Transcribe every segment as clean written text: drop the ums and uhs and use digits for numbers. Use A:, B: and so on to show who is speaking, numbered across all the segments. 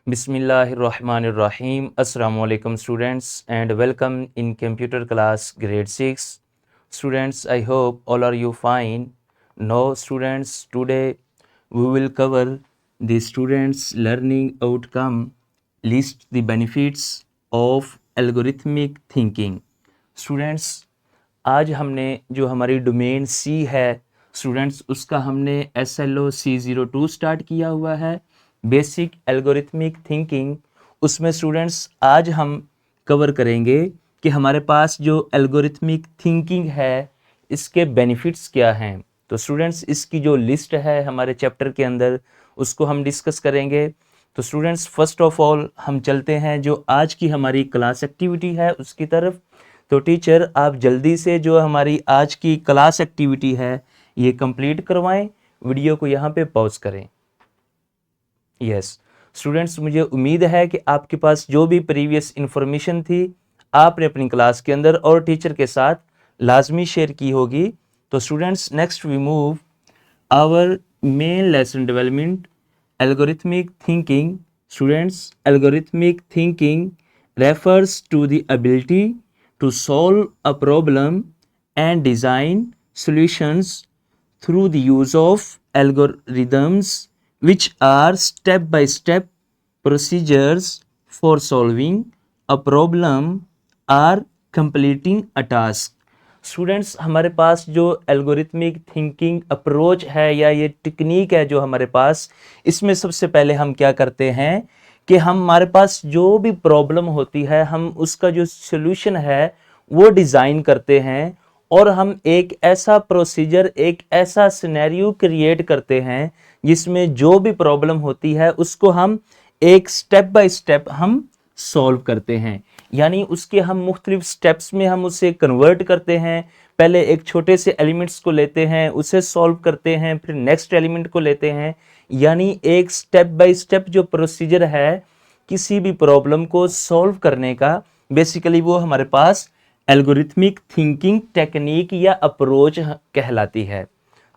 A: Bismillahirrahmanirrahim. Assalamu alaikum students and welcome in computer class grade 6. Students, I hope all are you fine. Now students, today we will cover the students learning outcome, list the benefits of algorithmic thinking. Students, आज हमने जो हमारी domain सी है students उसका हमने SLO C02 start किया हुआ है, बेसिक एल्गोरिथमिक थिंकिंग। उसमें स्टूडेंट्स आज हम कवर करेंगे कि हमारे पास जो एल्गोरिथमिक थिंकिंग है इसके बेनिफिट्स क्या हैं। तो स्टूडेंट्स इसकी जो लिस्ट है हमारे चैप्टर के अंदर उसको हम डिस्कस करेंगे। तो स्टूडेंट्स फर्स्ट ऑफ ऑल हम चलते हैं जो आज की हमारी क्लास एक्टिविटी है उसकी तरफ। तो टीचर आप जल्दी से जो हमारी आज की क्लास एक्टिविटी है ये कंप्लीट करवाएं, वीडियो को यहाँ पे पॉज करें। यस स्टूडेंट्स, मुझे उम्मीद है कि आपके पास जो भी प्रीवियस इन्फॉर्मेशन थी आपने अपनी क्लास के अंदर और टीचर के साथ लाजमी शेयर की होगी। तो students next we move our main lesson development algorithmic thinking. Students, algorithmic thinking refers to the ability to solve a problem and design solutions through the use of algorithms, which are step-by-step procedures for solving a problem or completing a task. Students, हमारे पास जो algorithmic thinking approach है या ये technique है जो हमारे पास, इसमें सबसे पहले हम क्या करते हैं कि हमारे पास जो भी प्रॉब्लम होती है हम उसका जो सॉल्यूशन है वो डिज़ाइन करते हैं और हम एक ऐसा प्रोसीजर, एक ऐसा सिनेरियो क्रिएट करते हैं जिसमें जो भी प्रॉब्लम होती है उसको हम एक स्टेप बाय स्टेप हम सॉल्व करते हैं। यानी उसके हम मुख्तलिफ स्टेप्स में हम उसे कन्वर्ट करते हैं। पहले एक छोटे से एलिमेंट्स को लेते हैं, उसे सॉल्व करते हैं, फिर नेक्स्ट एलिमेंट को लेते हैं। यानी एक स्टेप बाय स्टेप जो प्रोसीजर है किसी भी प्रॉब्लम को सॉल्व करने का, बेसिकली वो हमारे पास एल्गोरिथमिक थिंकिंग टेक्निक या अप्रोच कहलाती है।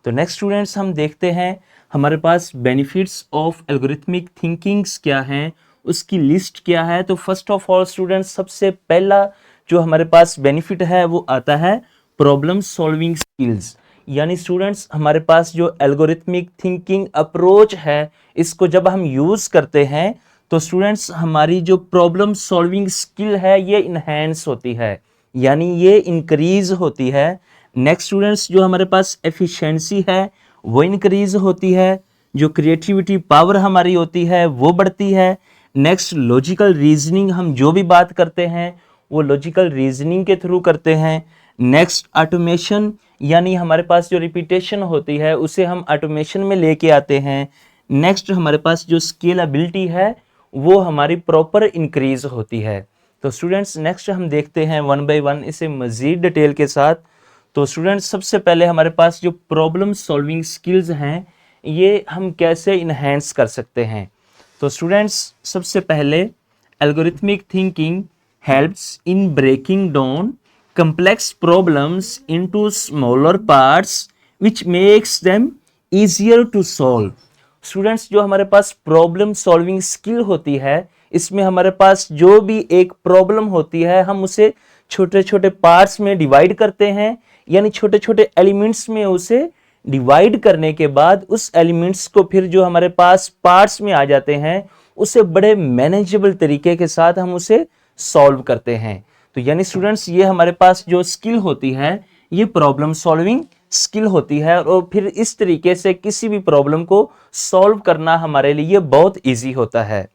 A: तो नेक्स्ट स्टूडेंट्स हम देखते हैं हमारे पास बेनिफिट्स ऑफ एल्गोरिथमिक थिंकिंग्स क्या हैं, उसकी लिस्ट क्या है। तो फर्स्ट ऑफ ऑल स्टूडेंट्स सबसे पहला जो हमारे पास बेनिफिट है वो आता है प्रॉब्लम सॉल्विंग स्किल्स। यानी स्टूडेंट्स हमारे पास जो एल्गोरिथमिक थिंकिंग अप्रोच है इसको जब हम यूज़ करते हैं तो स्टूडेंट्स हमारी जो प्रॉब्लम सॉल्विंग स्किल है ये इन्हेंस होती है, यानी ये इंक्रीज होती है। नेक्स्ट स्टूडेंट्स जो हमारे पास एफिशिएंसी है वो इंक्रीज होती है, जो क्रिएटिविटी पावर हमारी होती है वो बढ़ती है। नेक्स्ट लॉजिकल रीजनिंग, हम जो भी बात करते हैं वो लॉजिकल रीजनिंग के थ्रू करते हैं। नेक्स्ट ऑटोमेशन, यानी हमारे पास जो रिपीटेशन होती है उसे हम ऑटोमेशन में लेके आते हैं। नेक्स्ट हमारे पास जो स्केलेबिलिटी है वो हमारी प्रॉपर इंक्रीज होती है। तो स्टूडेंट्स नेक्स्ट हम देखते हैं वन बाय वन इसे मज़ीद डिटेल के साथ। तो स्टूडेंट्स सबसे पहले हमारे पास जो प्रॉब्लम सॉल्विंग स्किल्स हैं ये हम कैसे इन्हेंस कर सकते हैं। तो स्टूडेंट्स सबसे पहले algorithmic thinking helps in breaking down complex problems into smaller parts which makes them easier to solve. Students जो हमारे पास प्रॉब्लम सॉल्विंग स्किल होती है इसमें हमारे पास जो भी एक प्रॉब्लम होती है हम उसे छोटे छोटे पार्ट्स में डिवाइड करते हैं, यानी छोटे छोटे एलिमेंट्स में उसे डिवाइड करने के बाद उस एलिमेंट्स को फिर जो हमारे पास पार्ट्स में आ जाते हैं उसे बड़े मैनेजेबल तरीके के साथ हम उसे सॉल्व करते हैं। तो यानी स्टूडेंट्स ये हमारे पास जो स्किल होती है ये प्रॉब्लम सॉल्विंग स्किल होती है और फिर इस तरीके से किसी भी प्रॉब्लम को सॉल्व करना हमारे लिए बहुत इजी होता है।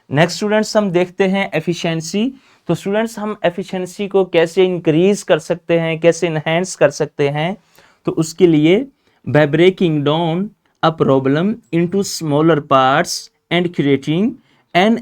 A: नेक्स्ट स्टूडेंट्स हम देखते हैं एफिशिएंसी। तो स्टूडेंट्स हम एफिशिएंसी को कैसे इंक्रीज कर सकते हैं, कैसे इनहेंस कर सकते हैं। तो उसके लिए by breaking down a problem into smaller parts and creating an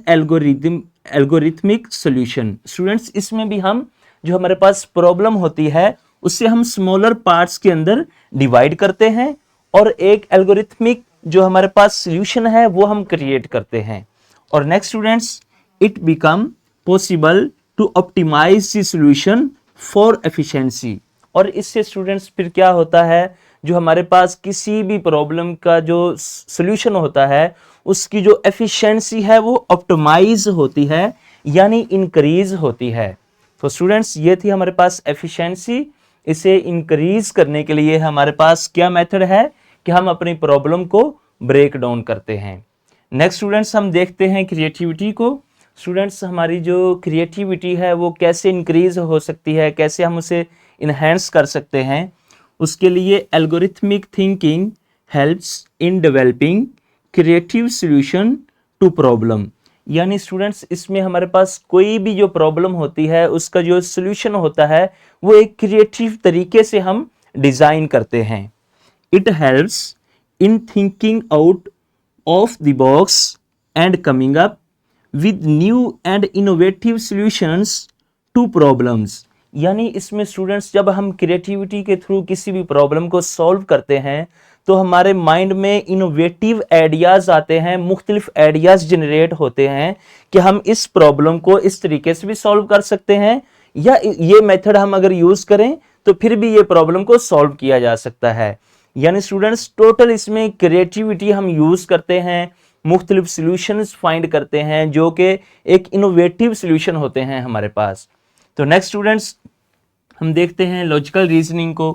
A: algorithmic solution. Students इसमें भी हम जो हमारे पास प्रॉब्लम होती है उससे हम स्मॉलर पार्ट्स के अंदर डिवाइड करते हैं और एक एल्गोरिथमिक जो हमारे पास सॉल्यूशन है वो हम क्रिएट करते हैं। और next students it become possible to optimise the solution for efficiency. और इससे स्टूडेंट्स फिर क्या होता है, जो हमारे पास किसी भी प्रॉब्लम का जो सॉल्यूशन होता है उसकी जो एफिशिएंसी है वो ऑप्टिमाइज होती है, यानी इंक्रीज होती है। तो स्टूडेंट्स ये थी हमारे पास एफिशिएंसी। इसे इंक्रीज करने के लिए हमारे पास क्या मेथड है कि हम अपनी प्रॉब्लम को ब्रेक डाउन करते हैं। नेक्स्ट स्टूडेंट्स हम देखते हैं क्रिएटिविटी को। स्टूडेंट्स हमारी जो क्रिएटिविटी है वो कैसे इंक्रीज हो सकती है, कैसे हम उसे इन्हेंस कर सकते हैं। उसके लिए algorithmic thinking helps in developing creative solution to problem. यानी स्टूडेंट्स इसमें हमारे पास कोई भी जो प्रॉब्लम होती है उसका जो सॉल्यूशन होता है वो एक क्रिएटिव तरीके से हम डिजाइन करते हैं। It helps in thinking out of the box and coming up with new and innovative solutions to problems। यानी इसमें स्टूडेंट्स जब हम क्रिएटिविटी के थ्रू किसी भी प्रॉब्लम को सॉल्व करते हैं तो हमारे माइंड में इनोवेटिव आइडियाज आते हैं, मुख्तलिफ आइडियाज जनरेट होते हैं कि हम इस प्रॉब्लम को इस तरीके से भी सॉल्व कर सकते हैं, या ये मेथड हम अगर यूज करें तो फिर भी ये प्रॉब्लम को सॉल्व किया जा सकता है। यानी स्टूडेंट्स टोटल इसमें क्रिएटिविटी हम यूज करते हैं, मुख्तलिफ सॉल्यूशंस फाइंड करते हैं जो कि एक इनोवेटिव सॉल्यूशन होते हैं हमारे पास। तो नेक्स्ट स्टूडेंट्स हम देखते हैं लॉजिकल रीजनिंग को।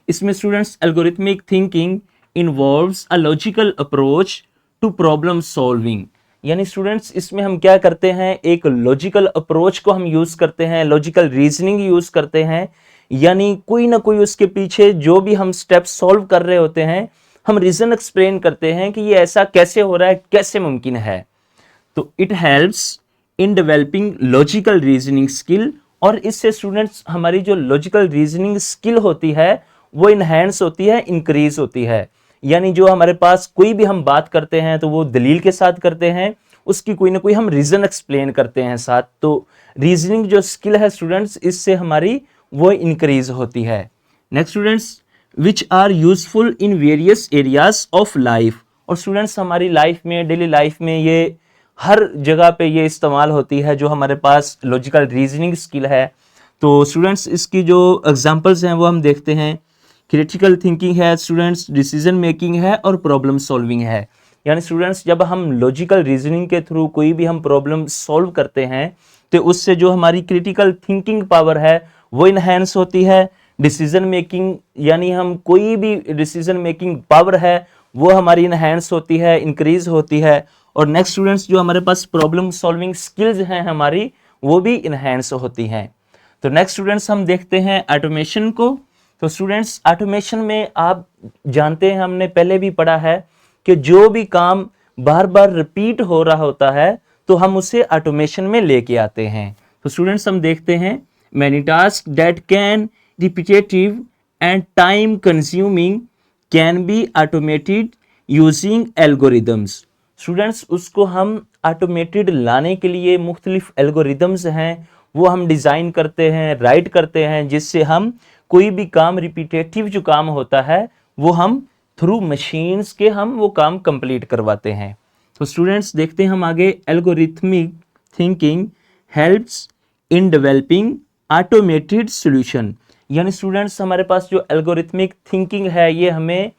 A: इसमें students algorithmic thinking involves a logical approach to problem solving. यानी स्टूडेंट्स इसमें हम क्या करते हैं, एक लॉजिकल अप्रोच को हम यूज करते हैं, लॉजिकल रीजनिंग यूज करते हैं। यानी कोई ना कोई उसके पीछे जो भी हम स्टेप सॉल्व कर रहे होते हैं हम रीजन एक्सप्लेन करते हैं कि ये ऐसा कैसे हो रहा है, कैसे मुमकिन है। तो it helps in developing logical reasoning skill, और इससे स्टूडेंट्स हमारी जो लॉजिकल रीजनिंग स्किल होती है वो इनहेंस होती है, इंक्रीज होती है। यानी जो हमारे पास कोई भी हम बात करते हैं तो वो दलील के साथ करते हैं, उसकी कोई ना कोई हम रीजन एक्सप्लेन करते हैं साथ। तो रीजनिंग जो स्किल है स्टूडेंट्स इससे हमारी वो इंक्रीज होती है। Next students which are useful in various areas of life. और स्टूडेंट्स हमारी लाइफ में, डेली लाइफ में ये हर जगह पे ये इस्तेमाल होती है जो हमारे पास लॉजिकल रीजनिंग स्किल है। तो स्टूडेंट्स इसकी जो एग्जांपल्स हैं वो हम देखते हैं। क्रिटिकल थिंकिंग है स्टूडेंट्स, डिसीजन मेकिंग है और प्रॉब्लम सॉल्विंग है। यानी स्टूडेंट्स जब हम लॉजिकल रीजनिंग के थ्रू कोई भी हम प्रॉब्लम सॉल्व करते हैं तो उससे जो हमारी क्रिटिकल थिंकिंग पावर है वो इनहेंस होती है। डिसीजन मेकिंग यानी हम कोई भी डिसीजन मेकिंग पावर है वो हमारी इनहेंस होती है, इंक्रीज होती है। और नेक्स्ट स्टूडेंट्स जो हमारे पास प्रॉब्लम सॉल्विंग स्किल्स हैं हमारी वो भी इनहेंस होती हैं। तो नेक्स्ट स्टूडेंट्स हम देखते हैं ऑटोमेशन को। तो स्टूडेंट्स ऑटोमेशन में आप जानते हैं, हमने पहले भी पढ़ा है कि जो भी काम बार बार रिपीट हो रहा होता है तो हम उसे ऑटोमेशन में लेके आते हैं। तो स्टूडेंट्स हम देखते हैं many task that can repetitive and time consuming can be automated using algorithms। Students उसको हम ऑटोमेटेड लाने के लिए मुख्तलिफ एल्गोरिदम्स हैं वो हम डिज़ाइन करते हैं, राइट करते हैं, जिससे हम कोई भी काम रिपीटेटिव जो काम होता है वो हम थ्रू मशीन्स के हम वो काम कंप्लीट करवाते हैं। तो स्टूडेंट्स देखते हैं हम आगे, algorithmic thinking helps in developing automated solution. यानी स्टूडेंट्स हमारे पास जो एल्गोरिथमिक थिंकिंग है ये हमें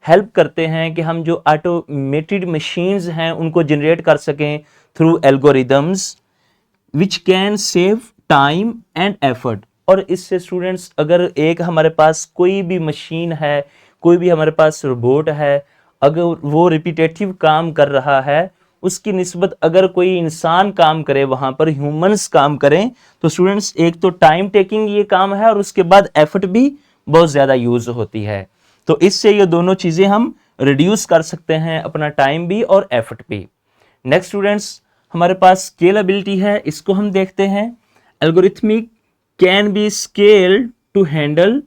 A: हेल्प करते हैं कि हम जो ऑटोमेटेड मशीन्स हैं उनको जनरेट कर सकें through algorithms which can save time and effort. और इससे स्टूडेंट्स अगर एक हमारे पास कोई भी मशीन है, कोई भी हमारे पास रोबोट है, अगर वो रिपीटेटिव काम कर रहा है उसकी निस्बत अगर कोई इंसान काम करे, वहां पर ह्यूमंस काम करें, तो स्टूडेंट्स एक तो टाइम टेकिंग ये काम है और उसके बाद एफर्ट भी बहुत ज़्यादा यूज होती है। तो इससे ये दोनों चीज़ें हम रिड्यूस कर सकते हैं, अपना टाइम भी और एफर्ट भी। नेक्स्ट स्टूडेंट्स हमारे पास स्केलेबिलिटी है, इसको हम देखते हैं। Algorithmic can be scaled to handle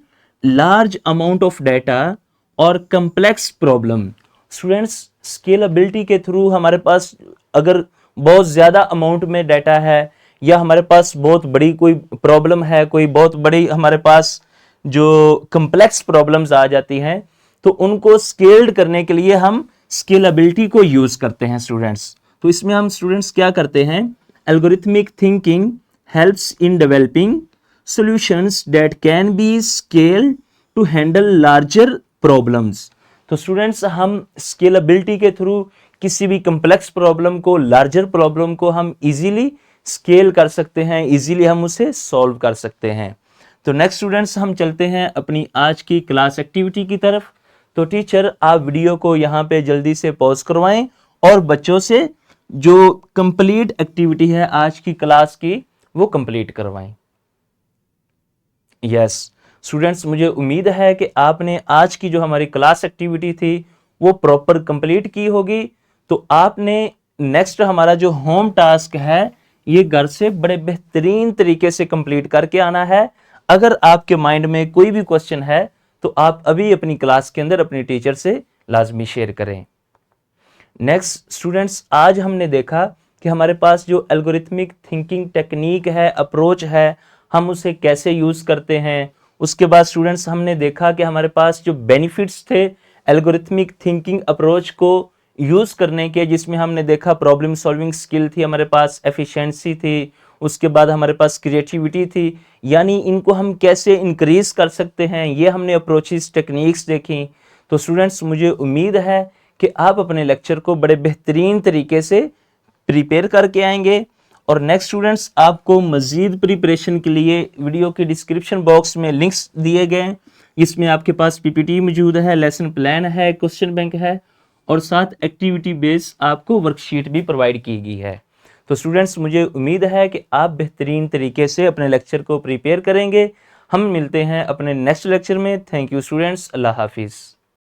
A: large amount of data और कम्प्लेक्स प्रॉब्लम। स्टूडेंट्स स्केलेबिलिटी के थ्रू हमारे पास अगर बहुत ज़्यादा अमाउंट में डाटा है या हमारे पास बहुत बड़ी कोई प्रॉब्लम है, कोई बहुत बड़ी हमारे पास जो कम्प्लेक्स प्रॉब्लम्स आ जाती हैं, तो उनको स्केल्ड करने के लिए हम स्केलेबिलिटी को यूज़ करते हैं स्टूडेंट्स। तो इसमें हम स्टूडेंट्स क्या करते हैं, algorithmic thinking helps in developing solutions that can be scaled to handle larger problems. तो स्टूडेंट्स हम स्केलेबिलिटी के थ्रू किसी भी कम्प्लेक्स प्रॉब्लम को, लार्जर प्रॉब्लम को हम इजीली स्केल कर सकते हैं, इजीली हम उसे सॉल्व कर सकते हैं। तो नेक्स्ट स्टूडेंट्स हम चलते हैं अपनी आज की क्लास एक्टिविटी की तरफ। तो टीचर आप वीडियो को यहाँ पे जल्दी से पॉज करवाएं और बच्चों से जो कंप्लीट एक्टिविटी है आज की क्लास की वो कंप्लीट करवाएं। यस स्टूडेंट्स, मुझे उम्मीद है कि आपने आज की जो हमारी क्लास एक्टिविटी थी वो प्रॉपर कंप्लीट की होगी। तो आपने नेक्स्ट हमारा जो होम टास्क है ये घर से बड़े बेहतरीन तरीके से कंप्लीट करके आना है। अगर आपके माइंड में कोई भी क्वेश्चन है तो आप अभी अपनी क्लास के अंदर अपनी टीचर से लाजमी शेयर करें। नेक्स्ट स्टूडेंट्स, आज हमने देखा कि हमारे पास जो एल्गोरिथमिक थिंकिंग टेक्निक है, अप्रोच है, हम उसे कैसे यूज़ करते हैं। उसके बाद स्टूडेंट्स हमने देखा कि हमारे पास जो बेनिफिट्स थे एल्गोरिथमिक थिंकिंग अप्रोच को यूज़ करने के, जिसमें हमने देखा प्रॉब्लम सॉल्विंग स्किल थी, हमारे पास एफिशिएंसी थी, उसके बाद हमारे पास क्रिएटिविटी थी, यानी इनको हम कैसे इंक्रीज कर सकते हैं, ये हमने अप्रोचेस टेक्निक्स देखी। तो स्टूडेंट्स मुझे उम्मीद है कि आप अपने लेक्चर को बड़े बेहतरीन तरीके से प्रिपेयर करके आएंगे। और नेक्स्ट स्टूडेंट्स, आपको मजीद प्रिपरेशन के लिए वीडियो के डिस्क्रिप्शन बॉक्स में लिंक्स दिए गए हैं, इसमें आपके पास पीपीटी मौजूद है, लेसन प्लान है, क्वेश्चन बैंक है और साथ एक्टिविटी बेस आपको वर्कशीट भी प्रोवाइड की गई है। तो स्टूडेंट्स मुझे उम्मीद है कि आप बेहतरीन तरीके से अपने लेक्चर को प्रिपेयर करेंगे। हम मिलते हैं अपने नेक्स्ट लेक्चर में। थैंक यू स्टूडेंट्स, अल्लाह हाफिज़।